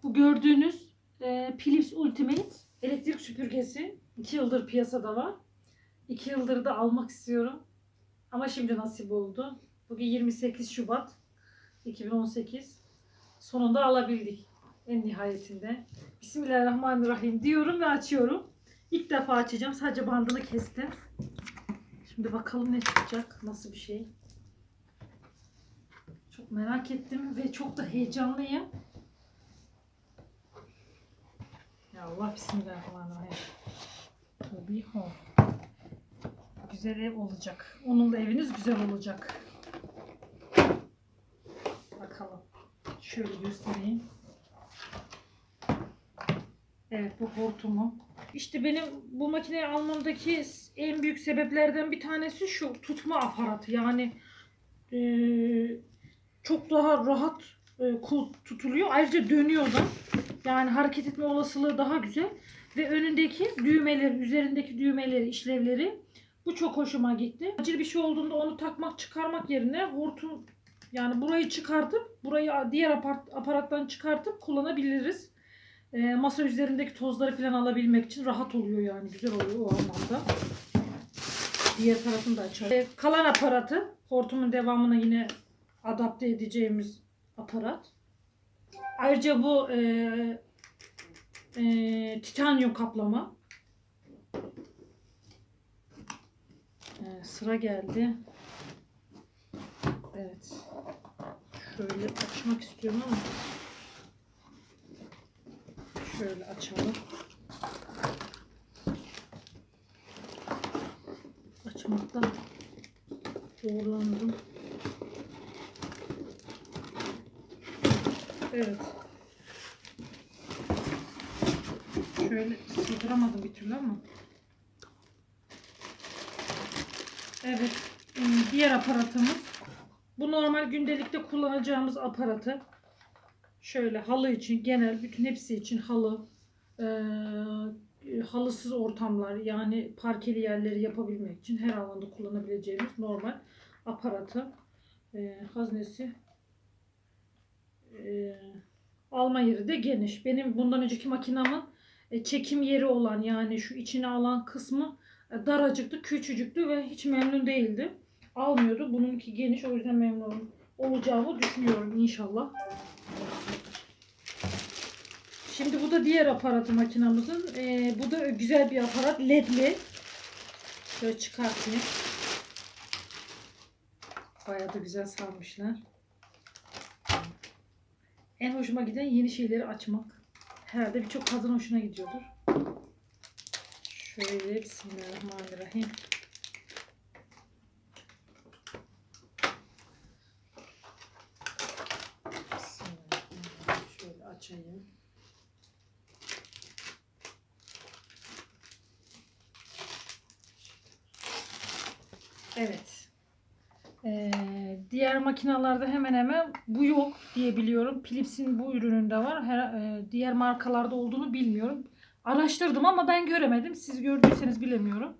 Bu gördüğünüz Philips Ultimate elektrik süpürgesi 2 yıldır piyasada var. 2 yıldır da almak istiyorum. Ama şimdi nasip oldu. Bugün 28 Şubat 2018. Sonunda alabildik. En nihayetinde. Bismillahirrahmanirrahim diyorum ve açıyorum. İlk defa açacağım. Sadece bandını kestim. Şimdi bakalım ne çıkacak. Nasıl bir şey. Çok merak ettim ve çok da heyecanlıyım. Ya Allah, bismillahirrahmanirrahim. Tabii home. Güzel ev olacak. Onunla eviniz güzel olacak. Bakalım. Şöyle göstereyim. Evet, bu hortumu. İşte benim bu makineyi almamdaki en büyük sebeplerden bir tanesi şu tutma aparatı. Yani çok daha rahat tutuluyor. Ayrıca dönüyor da. Yani hareket etme olasılığı daha güzel. Ve önündeki düğmeleri, üzerindeki düğmeleri, işlevleri, bu çok hoşuma gitti. Acil bir şey olduğunda onu takmak, çıkarmak yerine hortum, yani burayı çıkartıp, burayı diğer aparattan çıkartıp kullanabiliriz. Masa üzerindeki tozları falan alabilmek için rahat oluyor, yani güzel oluyor o anlamda. Diğer tarafını da açalım. Kalan aparatı, hortumun devamına yine adapte edeceğimiz aparat. Ayrıca bu titanyum kaplama. Sıra geldi. Evet. Şöyle açmak istiyorum ama şöyle açalım. Açmakta zorlandım. Evet. Şöyle sığdıramadım bir türlü ama. Evet. Diğer aparatımız. Bu normal gündelikte kullanacağımız aparatı. Şöyle halı için, genel bütün hepsi için halı, halısız ortamlar, yani parkeli yerleri yapabilmek için her alanda kullanabileceğimiz normal aparatı. Haznesi. Alma yeri de geniş. Benim bundan önceki makinamın çekim yeri olan, yani şu içine alan kısmı daracıktı, küçücüktü ve hiç memnun değildi. Almıyordu. Bununki geniş, o yüzden memnun olacağımı düşünüyorum inşallah. Şimdi bu da diğer aparatı makinamızın. Bu da güzel bir aparat. LED'li. Şöyle çıkartayım. Bayağı da güzel sarmışlar. En hoşuma giden yeni şeyleri açmak. Herhalde birçok kadın hoşuna gidiyordur. Şöyle bismillahirrahmanirrahim. Bismillahirrahmanirrahim. Şöyle açayım. Evet. Diğer makinalarda hemen hemen bu yok diye biliyorum. Philips'in bu ürününde var. Diğer markalarda olduğunu bilmiyorum. Araştırdım ama ben göremedim. Siz gördüyseniz bilemiyorum.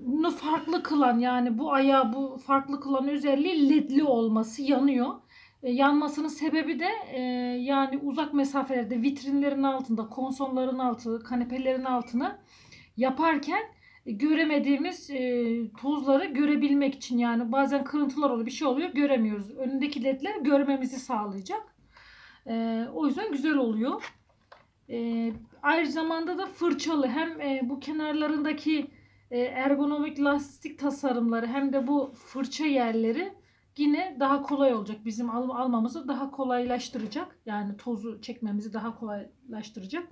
Bunu farklı kılan, yani bu ayağı bu farklı kılan özelliği ledli olması, yanıyor. Yanmasının sebebi de yani uzak mesafelerde vitrinlerin altında, konsolların altı, kanepelerin altına yaparken göremediğimiz tozları görebilmek için, yani bazen kırıntılar oluyor, bir şey oluyor, göremiyoruz. Önündeki ledler görmemizi sağlayacak. O yüzden güzel oluyor. Aynı zamanda da fırçalı, hem bu kenarlarındaki ergonomik lastik tasarımları hem de bu fırça yerleri yine daha kolay olacak. Bizim almamızı daha kolaylaştıracak. Yani tozu çekmemizi daha kolaylaştıracak.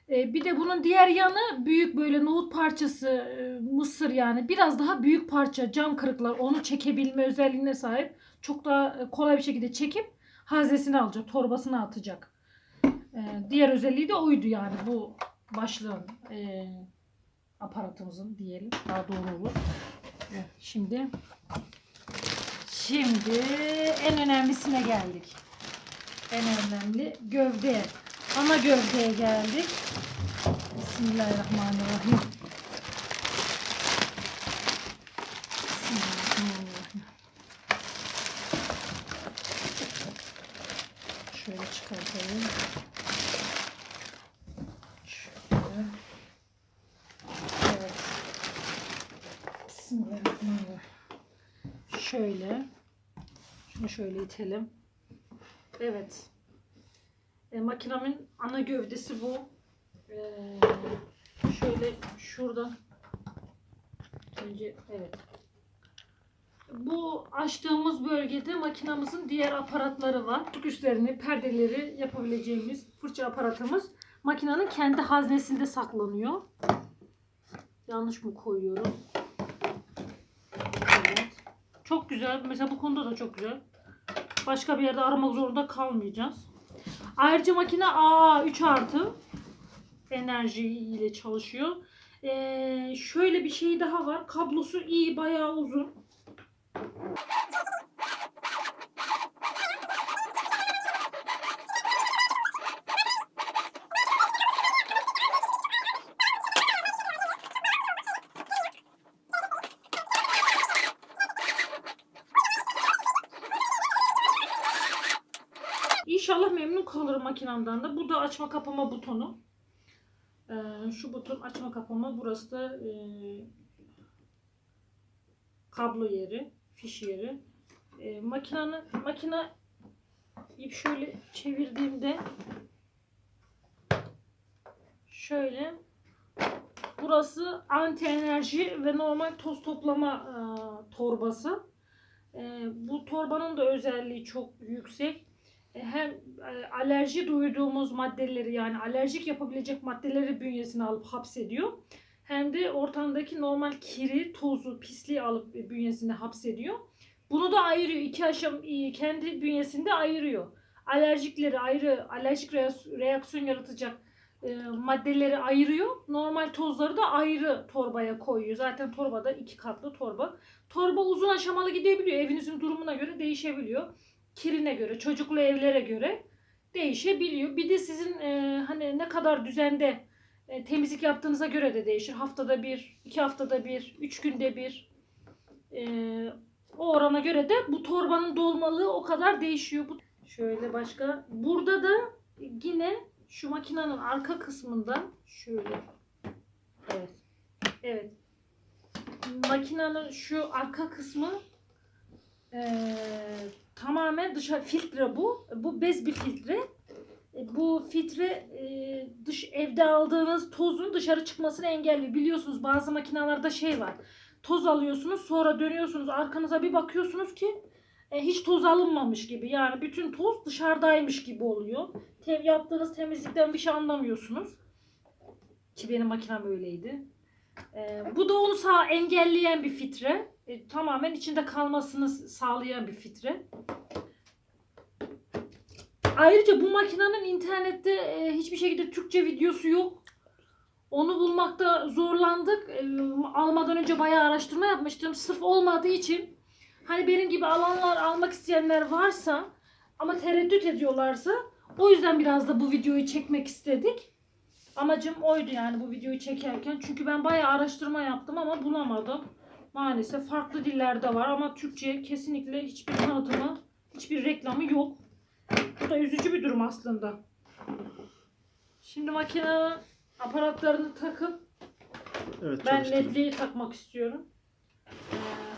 Bir de bunun diğer yanı büyük, böyle nohut parçası, mısır, yani biraz daha büyük parça cam kırıklar, onu çekebilme özelliğine sahip. Çok daha kolay bir şekilde çekip haznesini alacak, torbasına atacak. Diğer özelliği de oydu, yani bu başlığın aparatımızın diyelim, daha doğru olur. Evet, şimdi en önemlisine geldik. En önemli gövde. Ana gövdeye geldik. Bismillahirrahmanirrahim. Bismillahirrahmanirrahim. Şöyle çıkartayım. Şöyle. Evet. Bismillahirrahmanirrahim. Şöyle. Şunu şöyle itelim. Evet. Makinamın ana gövdesi bu. Şöyle şuradan. Önce evet. Bu açtığımız bölgede makinamızın diğer aparatları var. Üstlerini, perdeleri yapabileceğimiz fırça aparatımız makinenin kendi haznesinde saklanıyor. Yanlış mı koyuyorum? Evet. Çok güzel. Mesela bu konuda da çok güzel. Başka bir yerde aramak zorunda kalmayacağız. Ayrıca makine A3 artı enerji ile çalışıyor. Şöyle bir şey daha var. Kablosu iyi, bayağı uzun. İnşallah memnun kalırım makinamdan da. Bu da açma kapama butonu. Şu buton açma kapama. Burası da kablo yeri, fiş yeri. Makine şöyle çevirdiğimde şöyle burası anti enerji ve normal toz toplama torbası. Bu torbanın da özelliği çok yüksek. Hem alerji duyduğumuz maddeleri, yani alerjik yapabilecek maddeleri bünyesine alıp hapsediyor. Hem de ortamdaki normal kiri, tozu, pisliği alıp bünyesine hapsediyor. Bunu da ayırıyor. İki aşama kendi bünyesinde ayırıyor. Alerjikleri ayrı, alerjik reaksiyon yaratacak maddeleri ayırıyor. Normal tozları da ayrı torbaya koyuyor. Zaten torbada 2 katlı torba. Torba uzun aşamalı gidebiliyor. Evinizin durumuna göre değişebiliyor. Kirine göre, çocuklu evlere göre değişebiliyor. Bir de sizin hani ne kadar düzende temizlik yaptığınıza göre de değişir. Haftada bir, 2 haftada bir, 3 günde bir. O orana göre de bu torbanın dolmalığı o kadar değişiyor. Şöyle başka. Burada da yine şu makinenin arka kısmından şöyle. Evet. Evet. Makinenin şu arka kısmı tamamen dışarı filtre bu. Bu bez bir filtre. Bu filtre dış evde aldığınız tozun dışarı çıkmasını engelliyor. Biliyorsunuz bazı makinelerde şey var. Toz alıyorsunuz, sonra dönüyorsunuz, arkanıza bir bakıyorsunuz ki hiç toz alınmamış gibi. Yani bütün toz dışarıdaymış gibi oluyor. Yaptığınız temizlikten bir şey anlamıyorsunuz. Ki benim makinem öyleydi. Bu da onu engelleyen bir filtre. Tamamen içinde kalmasını sağlayan bir filtre. Ayrıca bu makinenin internette hiçbir şekilde Türkçe videosu yok. Onu bulmakta zorlandık. Almadan önce bayağı araştırma yapmıştım. Sırf olmadığı için hani benim gibi alanlar, almak isteyenler varsa ama tereddüt ediyorlarsa, o yüzden biraz da bu videoyu çekmek istedik. Amacım oydu yani bu videoyu çekerken. Çünkü ben bayağı araştırma yaptım ama bulamadım. Maalesef farklı dillerde var ama Türkçe kesinlikle hiçbir tanıtımı, hiçbir reklamı yok. Bu da üzücü bir durum aslında. Şimdi makinenin aparatlarını takıp ben ledliği takmak istiyorum.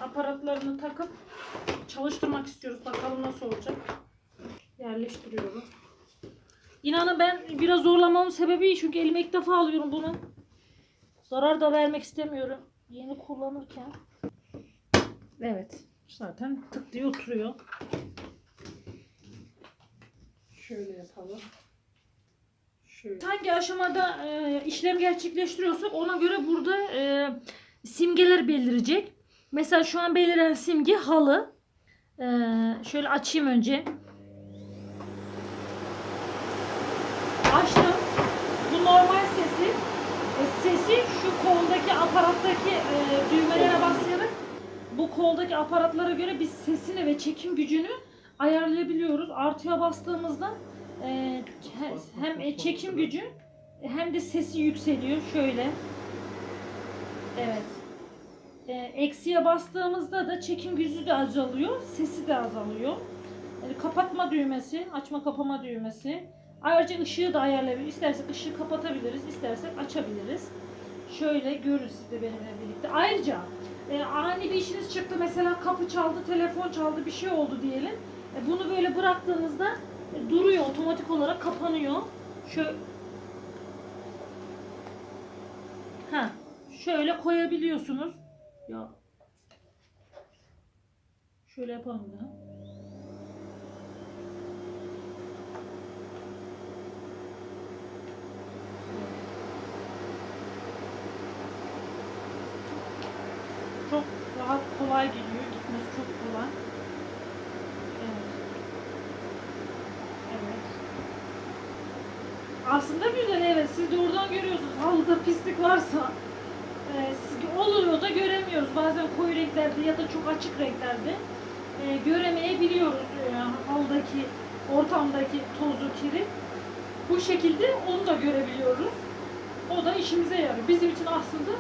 Aparatlarını takıp çalıştırmak istiyoruz. Bakalım nasıl olacak. Yerleştiriyorum. İnanın ben biraz zorlamamın sebebi çünkü elime ilk defa alıyorum bunu. Zarar da vermek istemiyorum. Yeni kullanırken. Evet. Zaten tık diye oturuyor. Şöyle yapalım. Şöyle. Hangi aşamada işlem gerçekleştiriyorsak ona göre burada simgeler belirecek. Mesela şu an beliren simge halı. Şöyle açayım önce. Açtım. Bu normal sesi. Sesi şu koldaki aparattaki düğmelere basarak bu koldaki aparatlara göre biz sesini ve çekim gücünü ayarlayabiliyoruz. Artıya bastığımızda hem çekim gücü hem de sesi yükseliyor. Şöyle. Evet. Eksiye bastığımızda da çekim gücü de azalıyor. Sesi de azalıyor. Kapatma düğmesi, açma kapama düğmesi. Ayrıca ışığı da ayarlayabiliriz. İstersek ışığı kapatabiliriz, istersek açabiliriz. Şöyle görün siz de benimle birlikte. Ayrıca ani bir işiniz çıktı, mesela kapı çaldı, telefon çaldı, bir şey oldu diyelim. Bunu böyle bıraktığınızda duruyor, otomatik olarak kapanıyor. Şöyle, şöyle koyabiliyorsunuz. Ya şöyle yapalım da. Çok rahat, kolay geliyor. Gitmesi çok kolay. Evet. Evet. Aslında güzel, evet. Siz de oradan görüyorsunuz. Halıda pislik varsa oluyor da göremiyoruz. Bazen koyu renklerde ya da çok açık renklerde göremeyebiliyoruz halıdaki, ortamdaki tozu, kiri. Bu şekilde onu da görebiliyoruz. O da işimize yarıyor. Bizim için aslında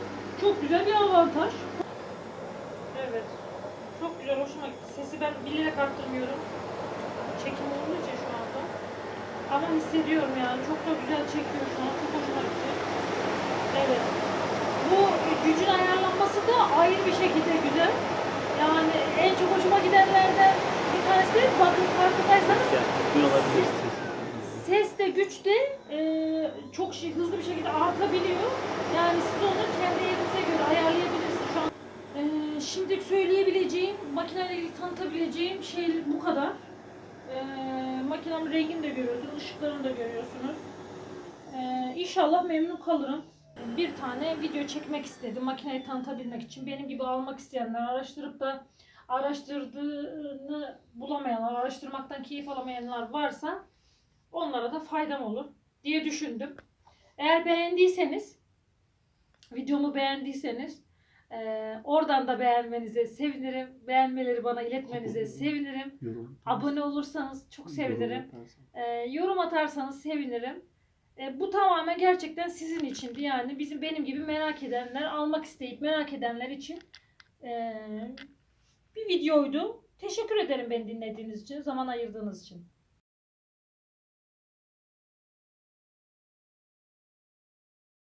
çok güzel bir avantaj. Evet. Çok güzel, hoşuma gitti. Sesi ben bilerek arttırmıyorum. Çekim olduğu için şu anda. Ama hissediyorum yani. Çok da güzel çekiyor şu an. Çok hoşuma gitti. Evet. Bu gücün ayarlanması da ayrı bir şekilde güzel. Yani en çok hoşuma gidenlerden bir tanesi de, bakın farkındaysanız ses de güç de çok hızlı bir şekilde artabiliyor. Yani siz onu kendi yerinize göre ayarlayabilirsiniz şu an. Şimdi söyleyebileceğim, makineyle ilgili tanıtabileceğim şey bu kadar. Makinenin rengini de görüyorsunuz, ışıklarını da görüyorsunuz. İnşallah memnun kalırım. Bir tane video çekmek istedim makineyi tanıtabilmek için. Benim gibi almak isteyenler, araştırıp da araştırdığını bulamayanlar, araştırmaktan keyif alamayanlar varsa onlara da faydam olur diye düşündüm. Eğer beğendiyseniz, videomu beğendiyseniz oradan da beğenmenize sevinirim. Beğenmeleri bana iletmenize sevinirim. Abone olursanız çok sevinirim. Yorum atarsanız sevinirim. Bu tamamen gerçekten sizin içindi. Yani benim gibi merak edenler, almak isteyip merak edenler için bir videoydu. Teşekkür ederim beni dinlediğiniz için, zaman ayırdığınız için.